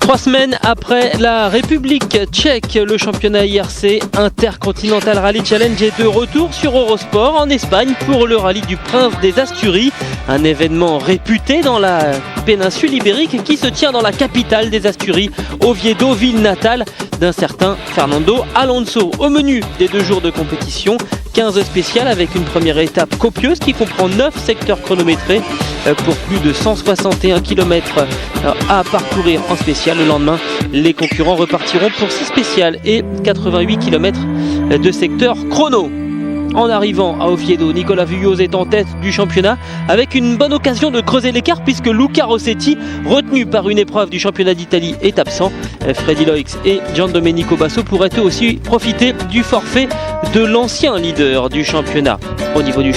3 semaines après la République tchèque, le championnat IRC Intercontinental Rally Challenge est de retour sur Eurosport en Espagne pour le rallye du Prince des Asturies. Un événement réputé dans la péninsule ibérique qui se tient dans la capitale des Asturies, Oviedo, ville natale d'un certain Fernando Alonso. Au menu des 2 jours de compétition, 15 spéciales avec une première étape copieuse qui comprend 9 secteurs chronométrés pour plus de 161 km à parcourir en spécial. Le lendemain, les concurrents repartiront pour 6 spéciales et 88 km de secteur chrono. En arrivant à Oviedo, Nicolas Vuilloz est en tête du championnat avec une bonne occasion de creuser l'écart puisque Luca Rossetti, retenu par une épreuve du championnat d'Italie, est absent. Freddy Loix et Giandomenico Basso pourraient eux aussi profiter du forfait de l'ancien leader du championnat. Au niveau du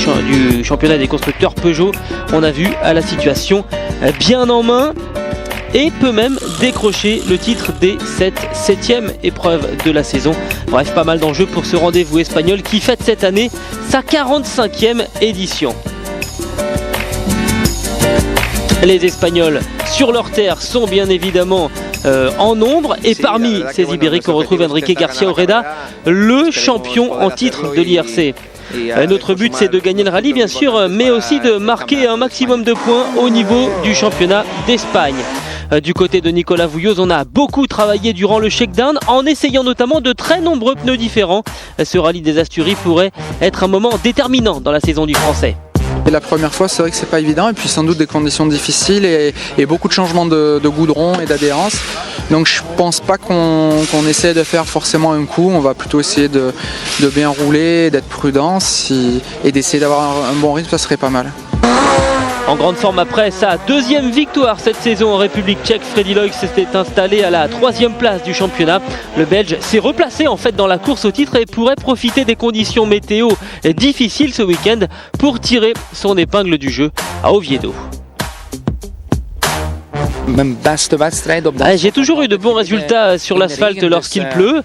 championnat des constructeurs Peugeot, on a vu la situation bien en main et peut même décrocher le titre des 7e épreuve de la saison. Bref, pas mal d'enjeux pour ce rendez-vous espagnol qui fête cette année sa 45e édition. Les Espagnols sur leur terre sont bien évidemment en nombre et parmi ces Ibériques on retrouve Enrique Garcia Oreda, le champion en titre de l'IRC. Notre but c'est de gagner le rallye bien sûr, mais aussi de marquer un maximum de points au niveau du championnat d'Espagne. Du côté de Nicolas Vuilloz, on a beaucoup travaillé durant le shakedown en essayant notamment de très nombreux pneus différents. Ce rallye des Asturies pourrait être un moment déterminant dans la saison du Français. Et la première fois, c'est vrai que c'est pas évident et puis sans doute des conditions difficiles et beaucoup de changements de goudron et d'adhérence. Donc je pense pas qu'on essaie de faire forcément un coup, on va plutôt essayer de bien rouler, d'être prudent et d'essayer d'avoir un bon rythme, ça serait pas mal. En grande forme après sa 2e victoire cette saison en République tchèque, Freddy Loix s'était installé à la 3e place du championnat. Le Belge s'est replacé en fait dans la course au titre et pourrait profiter des conditions météo difficiles ce week-end pour tirer son épingle du jeu à Oviedo. J'ai toujours eu de bons résultats sur l'asphalte lorsqu'il pleut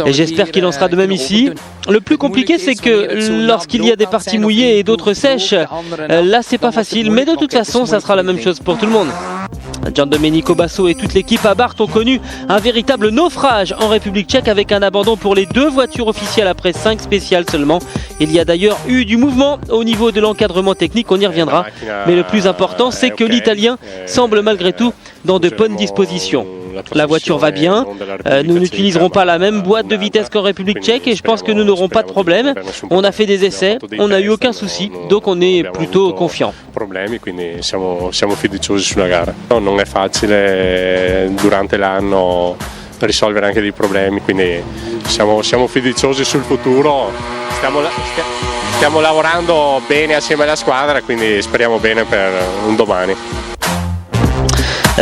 et j'espère qu'il en sera de même ici. Le plus compliqué c'est que lorsqu'il y a des parties mouillées et d'autres sèches, là c'est pas facile, mais de toute façon ça sera la même chose pour tout le monde. Giandomenico Basso et toute l'équipe à Barthes ont connu un véritable naufrage en République tchèque avec un abandon pour les 2 voitures officielles après 5 spéciales seulement. Il y a d'ailleurs eu du mouvement au niveau de l'encadrement technique, on y reviendra. Mais le plus important c'est que l'Italien semble malgré tout dans de bonnes dispositions. La voiture va bien, nous n'utiliserons pas la même boîte de vitesse qu'en République tchèque et je pense que nous n'aurons pas de problème. On a fait des essais, on n'a eu aucun souci, donc on est plutôt confiant. Siamo fiduciosi sulla gara. Non è facile durante l'anno risolvere anche dei problemi, quindi siamo fiduciosi sul futuro. Stiamo lavorando bene assieme alla squadra, quindi speriamo bene per un domani.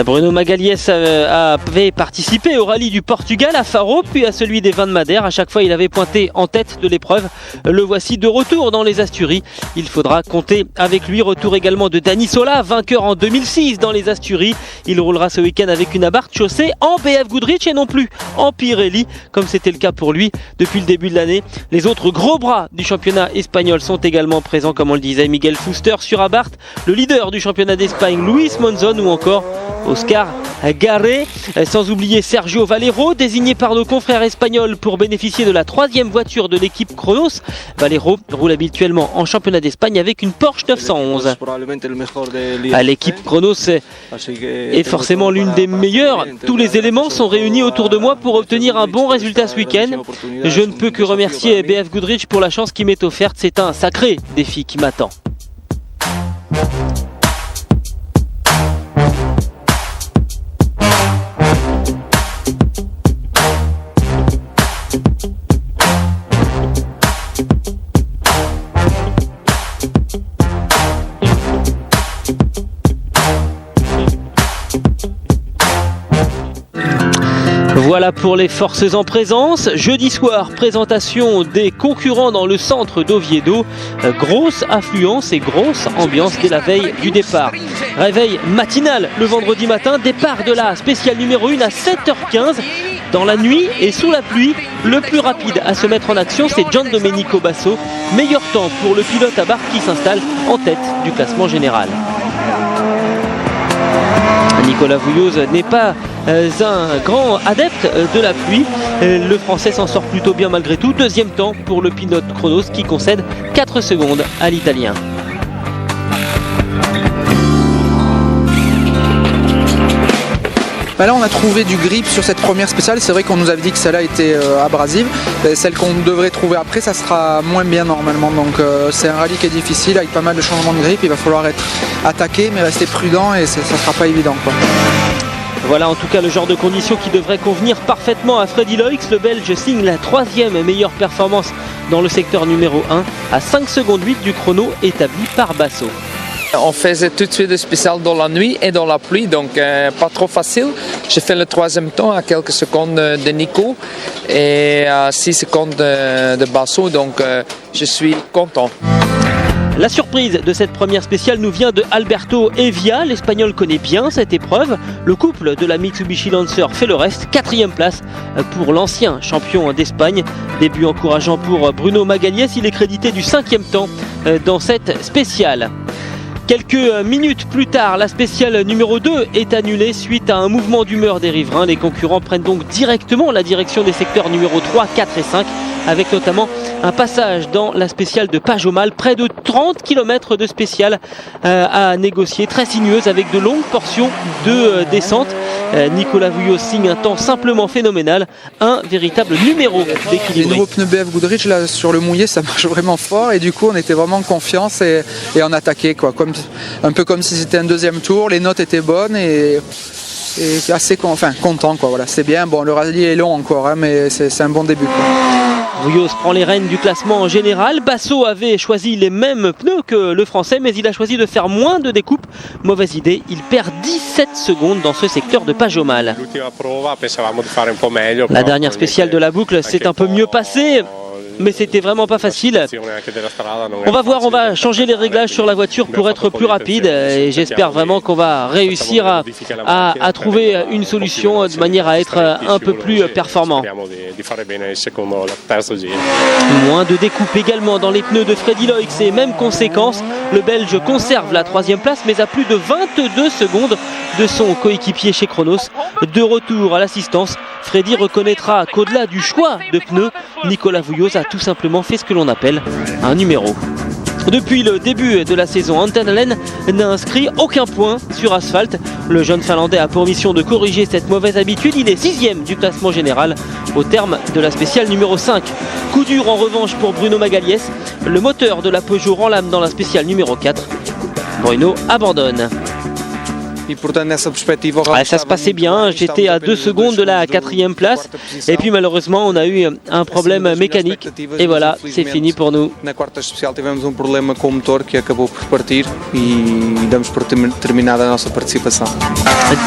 Bruno Magalhães avait participé au rallye du Portugal à Faro, puis à celui des Vins de Madère. À chaque fois, il avait pointé en tête de l'épreuve. Le voici de retour dans les Asturies. Il faudra compter avec lui. Retour également de Dani Sola, vainqueur en 2006 dans les Asturies. Il roulera ce week-end avec une Abarth chaussée en BF Goodrich et non plus en Pirelli, comme c'était le cas pour lui depuis le début de l'année. Les autres gros bras du championnat espagnol sont également présents, comme on le disait. Miguel Fuster sur Abarth, le leader du championnat d'Espagne, Luis Monzon ou encore Oscar Garret, sans oublier Sergio Valero, désigné par nos confrères espagnols pour bénéficier de la 3e voiture de l'équipe Kronos. Valero roule habituellement en championnat d'Espagne avec une Porsche 911. L'équipe Kronos est forcément l'une des meilleures. Tous les éléments sont réunis autour de moi pour obtenir un bon résultat ce week-end. Je ne peux que remercier BF Goodrich pour la chance qui m'est offerte. C'est un sacré défi qui m'attend. Voilà pour les forces en présence. Jeudi soir, présentation des concurrents dans le centre d'Oviedo. Grosse affluence et grosse ambiance dès la veille du départ. Réveil matinal le vendredi matin, départ de la spéciale numéro 1 à 7h15. Dans la nuit et sous la pluie, le plus rapide à se mettre en action, c'est Giandomenico Basso. Meilleur temps pour le pilote à Barthes qui s'installe en tête du classement général. Nicolas Vuilloz n'est pas un grand adepte de la pluie. Le Français s'en sort plutôt bien malgré tout. Deuxième temps pour le pilote Chronos qui concède 4 secondes à l'Italien. Là on a trouvé du grip sur cette première spéciale, c'est vrai qu'on nous avait dit que celle-là était abrasive, celle qu'on devrait trouver après ça sera moins bien normalement, donc c'est un rallye qui est difficile avec pas mal de changements de grip, il va falloir être attaqué mais rester prudent et ça sera pas évident quoi. Voilà en tout cas le genre de conditions qui devrait convenir parfaitement à Freddy Loix. Le Belge signe la 3e meilleure performance dans le secteur numéro 1 à 5 secondes 8 du chrono établi par Basso. On faisait tout de suite le spécial dans la nuit et dans la pluie, donc pas trop facile. J'ai fait le 3e temps à quelques secondes de Nico et à 6 secondes de Basso, donc je suis content. La surprise de cette première spéciale nous vient de Alberto Evia. L'Espagnol connaît bien cette épreuve. Le couple de la Mitsubishi Lancer fait le reste. 4e place pour l'ancien champion d'Espagne. Début encourageant pour Bruno Magalhães. Il est crédité du 5e temps dans cette spéciale. Quelques minutes plus tard, la spéciale numéro 2 est annulée suite à un mouvement d'humeur des riverains. Les concurrents prennent donc directement la direction des secteurs numéro 3, 4 et 5, avec notamment un passage dans la spéciale de Pajomal, près de 30 km de spéciale à négocier, très sinueuse avec de longues portions de descente. Nicolas Vouillot signe un temps simplement phénoménal, un véritable numéro d'équilibre. Les nouveaux pneus BF Goodrich là, sur le mouillé ça marche vraiment fort et du coup on était vraiment en confiance et on attaquait quoi, un peu comme si c'était un 2e tour, les notes étaient bonnes et assez content quoi, voilà, c'est bien, bon le rallye est long encore hein, mais c'est un bon début quoi. Vouillot prend les rênes du classement en général. Basso avait choisi les mêmes pneus que le Français, mais il a choisi de faire moins de découpes. Mauvaise idée, il perd 17 secondes dans ce secteur de Pajomal. La dernière spéciale de la boucle s'est un peu mieux passée, mais c'était vraiment pas facile. On va voir, on va changer les réglages sur la voiture pour être plus rapide et j'espère vraiment qu'on va réussir à trouver une solution de manière à être un peu plus performant. Moins de découpes également dans les pneus de Freddy Loix et même conséquence, le Belge conserve la 3e place mais à plus de 22 secondes de son coéquipier chez Chronos. De retour à l'assistance, Freddy reconnaîtra qu'au-delà du choix de pneus, Nicolas Vouillot a tout simplement fait ce que l'on appelle un numéro. Depuis le début de la saison, Anton Allen n'a inscrit aucun point sur asphalte. Le jeune Finlandais a pour mission de corriger cette mauvaise habitude. Il est 6e du classement général au terme de la spéciale numéro 5. Coup dur en revanche pour Bruno Magalhães. Le moteur de la Peugeot rend l'âme dans la spéciale numéro 4. Bruno abandonne. Ça se passait bien, j'étais à 2 secondes de la 4e place et puis malheureusement on a eu un problème mécanique et voilà, c'est fini pour nous.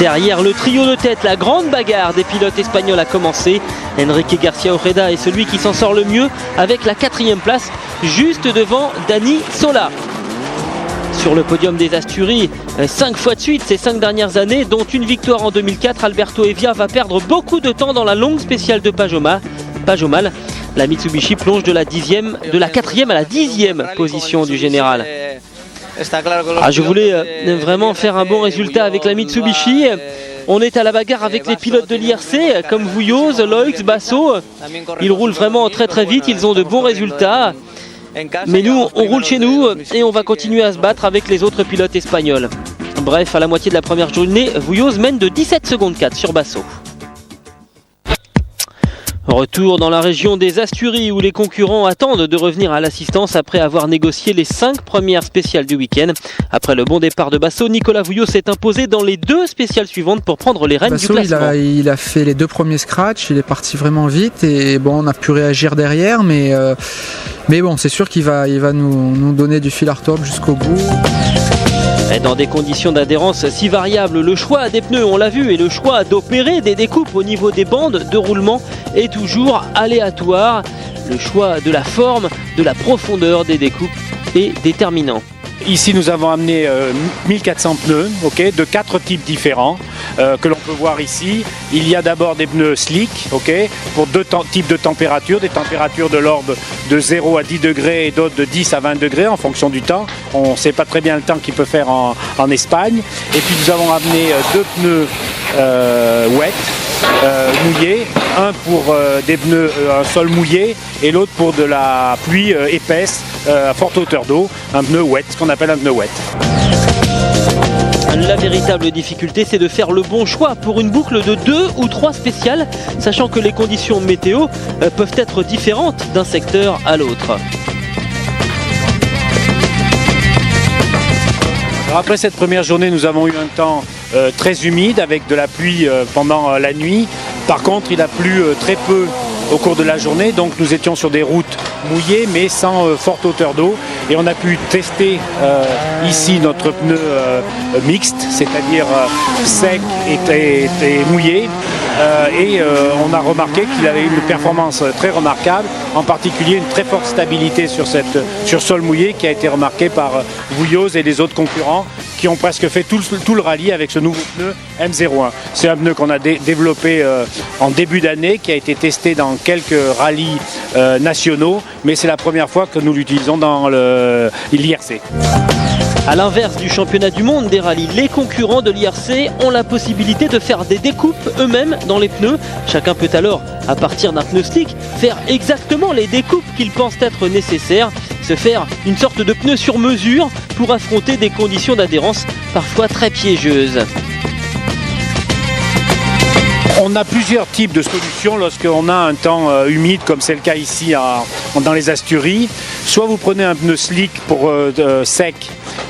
Derrière le trio de tête, la grande bagarre des pilotes espagnols a commencé. Enrique Garcia Ojeda est celui qui s'en sort le mieux avec la 4e place juste devant Dani Sola. Sur le podium des Asturies, 5 fois de suite ces 5 dernières années, dont une victoire en 2004, Alberto Evia va perdre beaucoup de temps dans la longue spéciale de Pajomal. La Mitsubishi plonge de la 4e à la 10e position du général. Je voulais vraiment faire un bon résultat avec la Mitsubishi. On est à la bagarre avec les pilotes de l'IRC comme Vouillot, Loix, Basso. Ils roulent vraiment très très vite, ils ont de bons résultats. Mais nous, on roule chez nous et on va continuer à se battre avec les autres pilotes espagnols. Bref, à la moitié de la première journée, Vouillot mène de 17 secondes 4 sur Basso. Retour dans la région des Asturies où les concurrents attendent de revenir à l'assistance après avoir négocié les 5 premières spéciales du week-end. Après le bon départ de Basso, Nicolas Vouillot s'est imposé dans les 2 spéciales suivantes pour prendre les rênes du classement. Il a fait les 2 premiers scratchs, il est parti vraiment vite et bon, on a pu réagir derrière, mais bon, c'est sûr qu'il va nous donner du fil à retordre jusqu'au bout. Dans des conditions d'adhérence si variables, le choix des pneus, on l'a vu, et le choix d'opérer des découpes au niveau des bandes de roulement est toujours aléatoire. Le choix de la forme, de la profondeur des découpes est déterminant. Ici, nous avons amené 1400 pneus, de 4 types différents. que l'on peut voir ici. Il y a d'abord des pneus slick, pour deux types de températures, des températures de l'ordre de 0 à 10 degrés et d'autres de 10 à 20 degrés en fonction du temps. On ne sait pas très bien le temps qu'il peut faire en Espagne. Et puis nous avons amené deux pneus wet, mouillés, un pour des pneus un sol mouillé et l'autre pour de la pluie épaisse à forte hauteur d'eau, un pneu wet, ce qu'on appelle un pneu wet. La véritable difficulté, c'est de faire le bon choix pour une boucle de 2 ou 3 spéciales, sachant que les conditions météo peuvent être différentes d'un secteur à l'autre. Après cette première journée, nous avons eu un temps très humide avec de la pluie pendant la nuit. Par contre, il a plu très peu au cours de la journée, donc nous étions sur des routes mouillées mais sans forte hauteur d'eau, et on a pu tester ici notre pneu mixte, c'est-à-dire sec et mouillé, et on a remarqué qu'il avait une performance très remarquable, en particulier une très forte stabilité sur sol mouillé qui a été remarquée par Vouilloz et les autres concurrents qui ont presque fait tout le rallye avec ce nouveau pneu M01. C'est un pneu qu'on a développé en début d'année, qui a été testé dans quelques rallyes nationaux, mais c'est la première fois que nous l'utilisons dans l'IRC. A l'inverse du championnat du monde des rallyes, les concurrents de l'IRC ont la possibilité de faire des découpes eux-mêmes dans les pneus. Chacun peut alors, à partir d'un pneu slick, faire exactement les découpes qu'ils pensent être nécessaires, se faire une sorte de pneu sur mesure pour affronter des conditions d'adhérence parfois très piégeuses. On a plusieurs types de solutions lorsqu'on a un temps humide, comme c'est le cas ici dans les Asturies. Soit vous prenez un pneu slick pour sec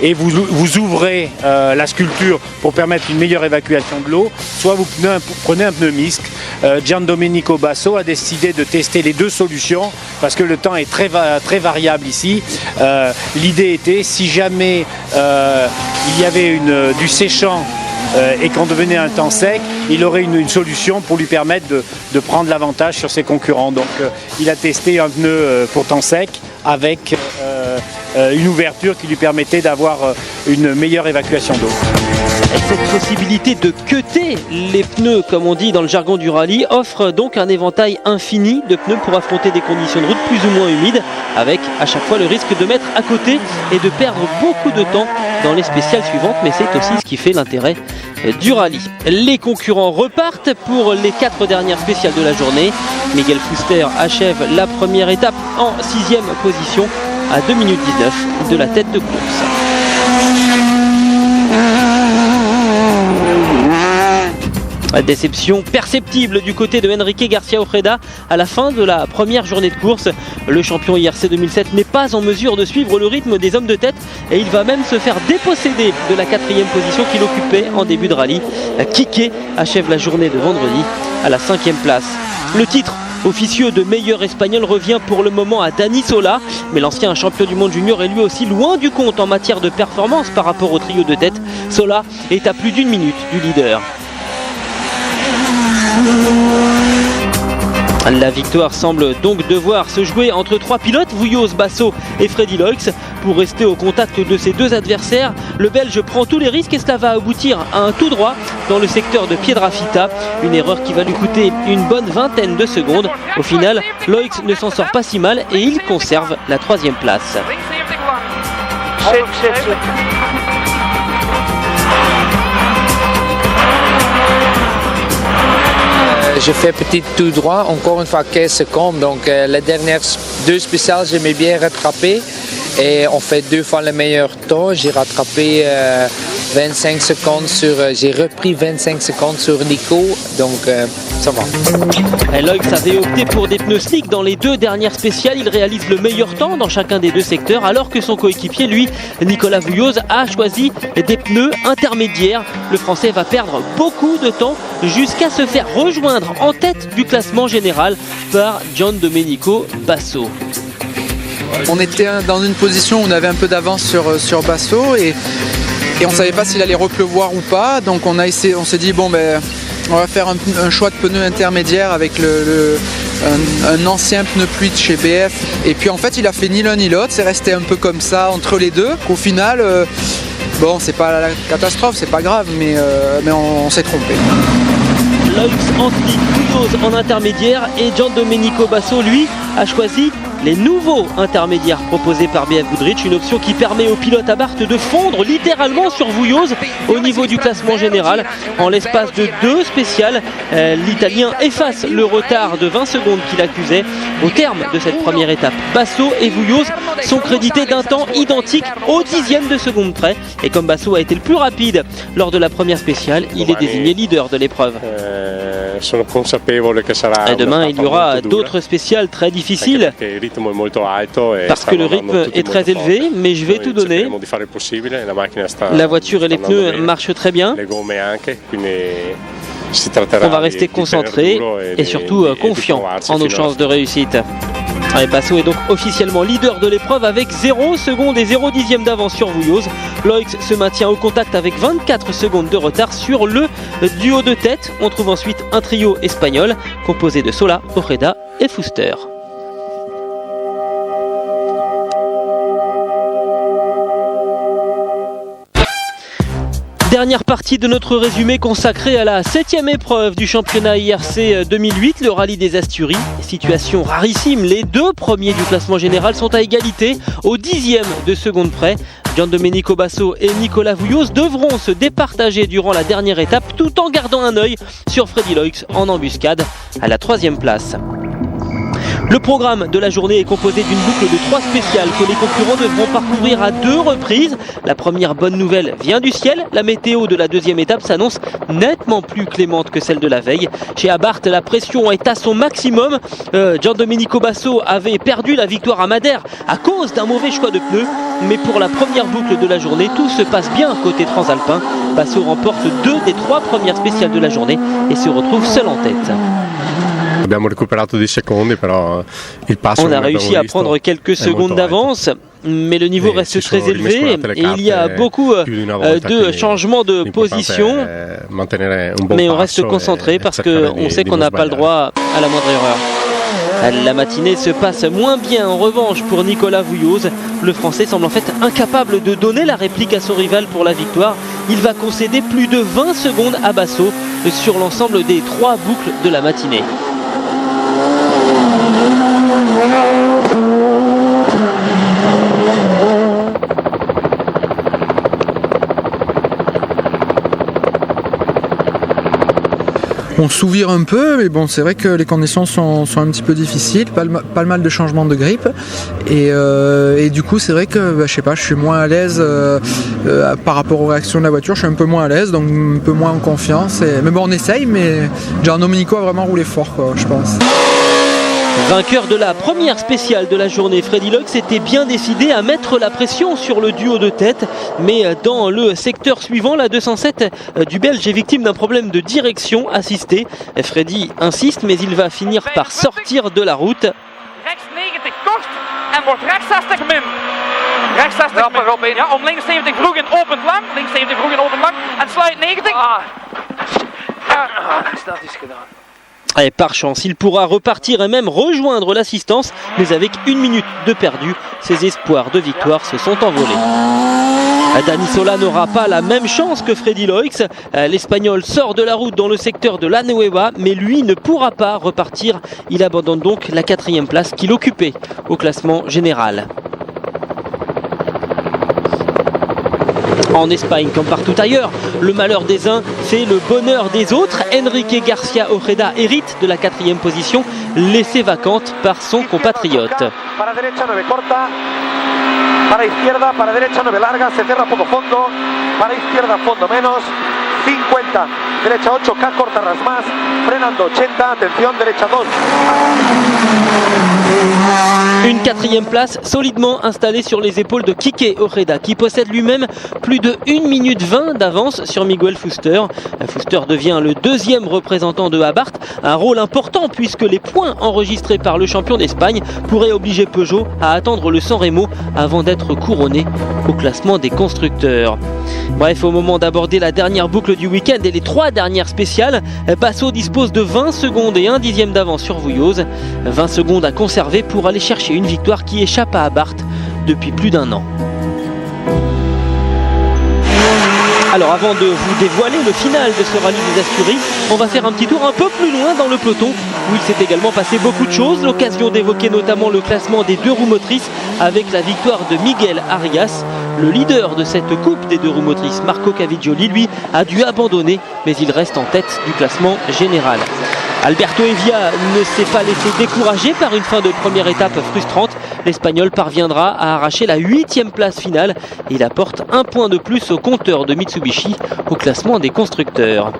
et vous ouvrez la sculpture pour permettre une meilleure évacuation de l'eau, soit vous prenez un pneu mixte. Giandomenico Basso a décidé de tester les deux solutions parce que le temps est très variable ici. L'idée était, si jamais il y avait du séchant et qu'on devenait un temps sec, il aurait une solution pour lui permettre de prendre l'avantage sur ses concurrents. Donc il a testé un pneu pour temps sec avec une ouverture qui lui permettait d'avoir une meilleure évacuation d'eau. Cette possibilité de cutter les pneus, comme on dit dans le jargon du rallye, offre donc un éventail infini de pneus pour affronter des conditions de route plus ou moins humides, avec à chaque fois le risque de mettre à côté et de perdre beaucoup de temps dans les spéciales suivantes, mais c'est aussi ce qui fait l'intérêt du rallye. Les concurrents repartent pour les 4 dernières spéciales de la journée. Miguel Fuster achève la première étape en 6e position à 2 minutes 19 de la tête de course. Déception perceptible du côté de Enrique Garcia Ojeda à la fin de la première journée de course. Le champion IRC 2007 n'est pas en mesure de suivre le rythme des hommes de tête et il va même se faire déposséder de la 4e position qu'il occupait en début de rallye. Kike achève la journée de vendredi à la 5e place. Le titre officieux de meilleur espagnol revient pour le moment à Dani Sola, mais l'ancien champion du monde junior est lui aussi loin du compte en matière de performance par rapport au trio de tête. Sola est à plus d'1 minute du leader. La victoire semble donc devoir se jouer entre 3 pilotes, Vouilloz, Basso et Freddy Loix. Pour rester au contact de ses 2 adversaires, le Belge prend tous les risques et cela va aboutir à un tout droit dans le secteur de Piedrafita. Une erreur qui va lui coûter une bonne vingtaine de secondes. Au final, Loix ne s'en sort pas si mal et il conserve la 3e place. Je fais petit tout droit, encore une fois 15 secondes, donc les dernières 2 spéciales j'aimais bien rattraper et on fait 2 fois le meilleur temps. J'ai rattrapé 25 secondes j'ai repris 25 secondes sur Nico, donc ça va. Loix avait opté pour des pneus slick dans les 2 dernières spéciales. Il réalise le meilleur temps dans chacun des 2 secteurs, alors que son coéquipier, lui, Nicolas Vouilloz, a choisi des pneus intermédiaires. Le Français va perdre beaucoup de temps jusqu'à se faire rejoindre en tête du classement général par Giandomenico Basso. On était dans une position où on avait un peu d'avance sur Basso et on ne savait pas s'il allait repleuvoir ou pas, donc on s'est dit bon ben on va faire un choix de pneu intermédiaire avec un ancien pneu pluie de chez BF, et puis en fait il a fait ni l'un ni l'autre, c'est resté un peu comme ça entre les deux. Au final Bon, c'est pas la catastrophe, c'est pas grave, mais on s'est trompé. Loïcs, Antli, Vujoz en intermédiaire et Giandomenico Basso, lui, a choisi les nouveaux intermédiaires proposés par BF Goodrich, une option qui permet au pilote Abarth de fondre littéralement sur Vujoz au niveau du classement général. En l'espace de 2 spéciales, l'Italien efface le retard de 20 secondes qu'il accusait. Au terme de cette première étape, Basso et Vujoz sont crédités d'un temps identique au 10e de seconde près. Et comme Basso a été le plus rapide lors de la première spéciale, il est désigné leader de l'épreuve. Et demain, il y aura d'autres spéciales très difficiles parce que le rythme est très élevé, mais je vais tout donner. La voiture et les pneus marchent très bien. On va rester concentré et surtout confiant en nos chances de réussite. Basso est donc officiellement leader de l'épreuve avec 0 secondes et 0 dixième d'avance sur Vujoz. Loïcs se maintient au contact avec 24 secondes de retard sur le duo de tête. On trouve ensuite un trio espagnol composé de Sola, Ojeda et Fuster. Dernière partie de notre résumé consacré à la 7e épreuve du championnat IRC 2008, le rallye des Asturies. Situation rarissime, les 2 premiers du classement général sont à égalité au 10e de seconde près. Giandomenico Basso et Nicolas Vujoz devront se départager durant la dernière étape tout en gardant un œil sur Freddy Loïcs en embuscade à la 3e place. Le programme de la journée est composé d'une boucle de 3 spéciales que les concurrents devront parcourir à 2 reprises. La première bonne nouvelle vient du ciel. La météo de la 2e étape s'annonce nettement plus clémente que celle de la veille. Chez Abarth, la pression est à son maximum. Giandomenico Basso avait perdu la victoire à Madère à cause d'un mauvais choix de pneus. Mais pour la première boucle de la journée, tout se passe bien côté transalpin. Basso remporte 2 des 3 premières spéciales de la journée et se retrouve seul en tête. On a réussi à prendre quelques secondes d'avance, mais le niveau reste très élevé et il y a beaucoup de changements de position. Mais on reste concentré parce qu'on sait qu'on n'a pas le droit à la moindre erreur. La matinée se passe moins bien en revanche pour Nicolas Vujoz. Le Français semble en fait incapable de donner la réplique à son rival pour la victoire. Il va concéder plus de 20 secondes à Basso sur l'ensemble des 3 boucles de la matinée. On s'ouvre un peu, mais bon, c'est vrai que les conditions sont un petit peu difficiles, pas mal de changements de grippe, et du coup c'est vrai que je sais pas, je suis moins à l'aise par rapport aux réactions de la voiture, je suis un peu moins à l'aise, donc un peu moins en confiance, mais bon on essaye, mais Giandomenico a vraiment roulé fort quoi, je pense. Vainqueur de la première spéciale de la journée, Freddy Loïcs était bien décidé à mettre la pression sur le duo de tête, mais dans le secteur suivant, la 207 du Belge est victime d'un problème de direction assisté. Freddy insiste, mais il va finir par sortir de la route. Rechts 90 kort en wordt rechts 60 min. Rechts 60 min. Ja, om links 70 vroeg en opent lang. Links 70 vroeg en opent lang. En sluit 90. Dat is gedaan. Et par chance, il pourra repartir et même rejoindre l'assistance, mais avec 1 minute de perdu, ses espoirs de victoire se sont envolés. Dani Sola n'aura pas la même chance que Freddy Loïcs. L'Espagnol sort de la route dans le secteur de La Nueva, mais lui ne pourra pas repartir. Il abandonne donc la 4e place qu'il occupait au classement général. En Espagne, comme partout ailleurs, le malheur des uns fait le bonheur des autres. Enrique Garcia Ojeda hérite de la 4e position, laissée vacante par son compatriote. Para derecha 9 corta, para izquierda, para derecha 9 larga, se cierra poco fondo, para izquierda fondo menos, 50, derecha 8K corta ras más, frenando 80, atención derecha 2. Une 4e place solidement installée sur les épaules de Quique Ojeda qui possède lui-même plus de 1 minute 20 d'avance sur Miguel Fuster. Fuster devient le 2e représentant de Abarth, un rôle important puisque les points enregistrés par le champion d'Espagne pourraient obliger Peugeot à attendre le San Remo avant d'être couronné au classement des constructeurs. Bref, au moment d'aborder la dernière boucle du week-end et les 3 dernières spéciales, Basso dispose de 20 secondes et 1 dixième d'avance sur Vujoz. 20 secondes à conserver pour aller chercher une victoire qui échappe à Abarth depuis plus d'1 an. Alors avant de vous dévoiler le final de ce rallye des Asturies, on va faire un petit tour un peu plus loin dans le peloton où il s'est également passé beaucoup de choses. L'occasion d'évoquer notamment le classement des 2 roues motrices avec la victoire de Miguel Arias. Le leader de cette coupe des 2 roues motrices, Marco Caviggioli, lui a dû abandonner, mais il reste en tête du classement général. Alberto Evia ne s'est pas laissé décourager par une fin de première étape frustrante. L'Espagnol parviendra à arracher la 8e place finale. Il apporte un point de plus au compteur de Mitsubishi au classement des constructeurs.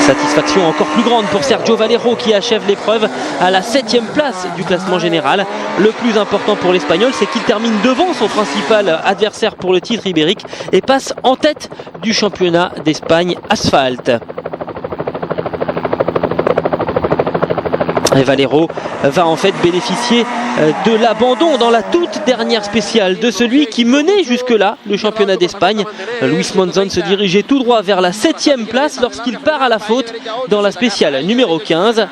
Satisfaction encore plus grande pour Sergio Valero qui achève l'épreuve à la 7e place du classement général. Le plus important pour l'Espagnol, c'est qu'il termine devant son principal adversaire pour le titre ibérique et passe en tête du championnat d'Espagne asphalte. Et Valero va en fait bénéficier de l'abandon dans la toute dernière spéciale de celui qui menait jusque-là le championnat d'Espagne. Luis Monzon se dirigeait tout droit vers la 7e place lorsqu'il part à la faute dans la spéciale numéro 15.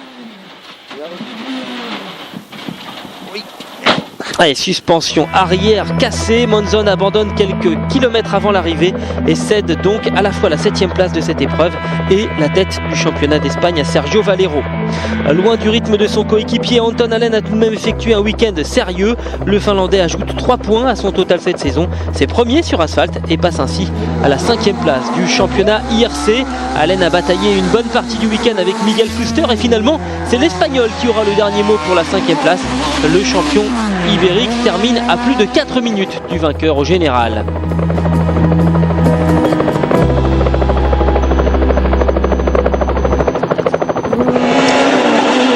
Allez, suspension arrière cassée, Monzon abandonne quelques kilomètres avant l'arrivée et cède donc à la fois la 7e place de cette épreuve et la tête du championnat d'Espagne à Sergio Valero. Loin du rythme de son coéquipier, Anton Allen a tout de même effectué un week-end sérieux. Le Finlandais ajoute 3 points à son total cette saison. C'est premier sur asphalte et passe ainsi à la 5e place du championnat IRC. Allen a bataillé une bonne partie du week-end avec Miguel Fuster et finalement c'est l'Espagnol qui aura le dernier mot pour la 5e place. Le champion ibérique termine à plus de 4 minutes du vainqueur au général.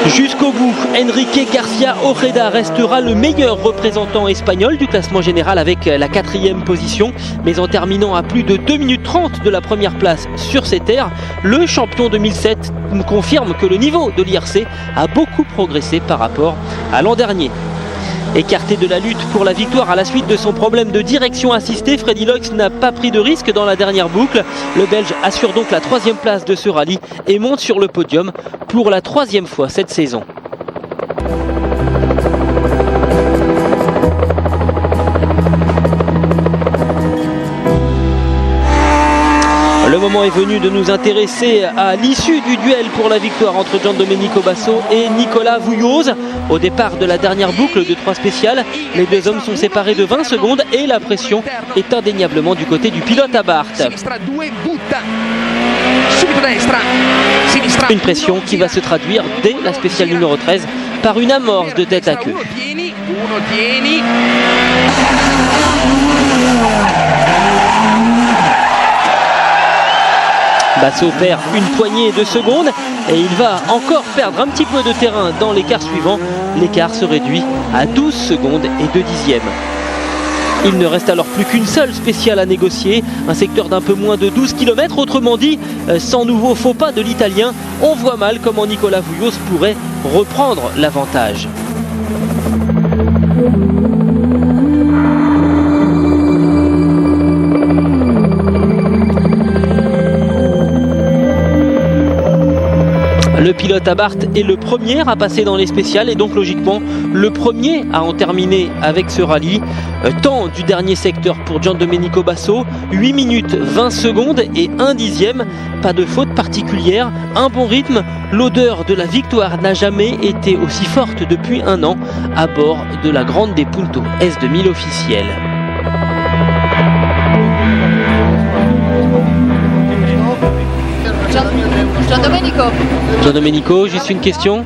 Jusqu'au bout, Enrique Garcia Ojeda restera le meilleur représentant espagnol du classement général avec la 4e position. Mais en terminant à plus de 2 minutes 30 de la première place sur ses terres, le champion 2007 confirme que le niveau de l'IRC a beaucoup progressé par rapport à l'an dernier. Écarté de la lutte pour la victoire à la suite de son problème de direction assistée, Freddy Loix n'a pas pris de risque dans la dernière boucle. Le Belge assure donc la 3e place de ce rallye et monte sur le podium pour la 3e fois cette saison. Le moment est venu de nous intéresser à l'issue du duel pour la victoire entre Giandomenico Basso et Nicolas Vouilloz. Au départ de la dernière boucle de 3 spéciales, les 2 hommes sont séparés de 20 secondes et la pression est indéniablement du côté du pilote Abarth. Une pression qui va se traduire dès la spéciale numéro 13 par une amorce de tête à queue. Basso perd une poignée de secondes et il va encore perdre un petit peu de terrain dans l'écart suivant. L'écart se réduit à 12 secondes et 2 dixièmes. Il ne reste alors plus qu'une seule spéciale à négocier, un secteur d'un peu moins de 12 km. Autrement dit, sans nouveau faux pas de l'Italien, on voit mal comment Nicolas Vouilloz pourrait reprendre l'avantage. Le pilote Abarth est le premier à passer dans les spéciales et donc logiquement le premier à en terminer avec ce rallye. Temps du dernier secteur pour Giandomenico Basso, 8 minutes 20 secondes et 1 dixième. Pas de faute particulière, un bon rythme. L'odeur de la victoire n'a jamais été aussi forte depuis un an à bord de la Grande des Punto S2000 officielle. Giandomenico, juste une question.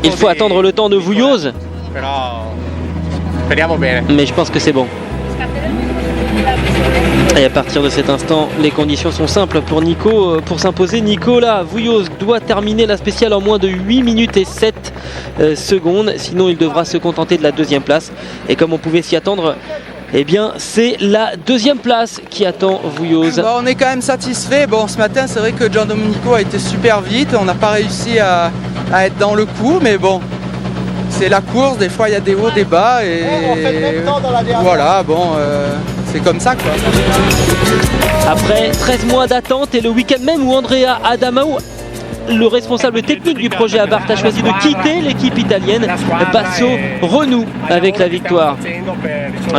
Il faut attendre le temps de Vouilloz. Mais je pense que c'est bon. Et à partir de cet instant, les conditions sont simples pour Nico. Pour s'imposer, Nicolas Vouilloz doit terminer la spéciale en moins de 8 minutes et 7 secondes. Sinon, il devra se contenter de la 2e place. Et comme on pouvait s'y attendre, eh bien, c'est la 2e place qui attend Vouilloz. On est quand même satisfait. Bon, ce matin, c'est vrai que Giandomenico a été super vite. On n'a pas réussi à être dans le coup, mais bon, c'est la course. Des fois, il y a des hauts, des bas. Et voilà, bon, c'est comme ça, quoi. Après 13 mois d'attente et le week-end même où Andrea Adamou le responsable technique du projet Abarth a choisi de quitter l'équipe italienne. Basso renoue avec la victoire.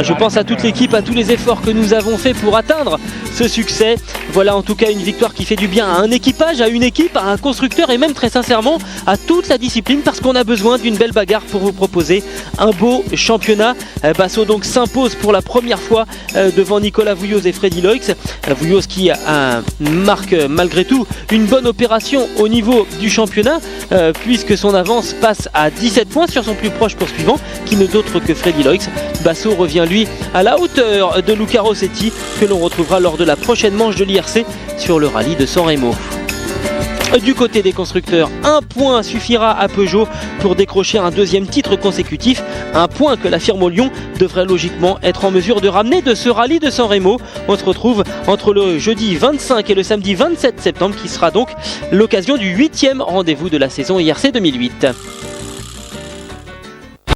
Je pense à toute l'équipe, à tous les efforts que nous avons fait pour atteindre ce succès. Voilà en tout cas une victoire qui fait du bien à un équipage, à une équipe, à un constructeur et même très sincèrement à toute la discipline, parce qu'on a besoin d'une belle bagarre pour vous proposer un beau championnat. Basso donc s'impose pour la première fois devant Nicolas Vouilloz et Freddy Loix. Vouilloz qui marque malgré tout une bonne opération au niveau du championnat, puisque son avance passe à 17 points sur son plus proche poursuivant qui n'est autre que Freddy Loix. Basso revient lui à la hauteur de Luca Rossetti, que l'on retrouvera lors de la prochaine manche de l'IRC sur le rallye de San Remo. Du côté des constructeurs, un point suffira à Peugeot pour décrocher un deuxième titre consécutif. Un point que la firme au Lyon devrait logiquement être en mesure de ramener de ce rallye de San Remo. On se retrouve entre le jeudi 25 et le samedi 27 septembre, qui sera donc l'occasion du 8e rendez-vous de la saison IRC 2008.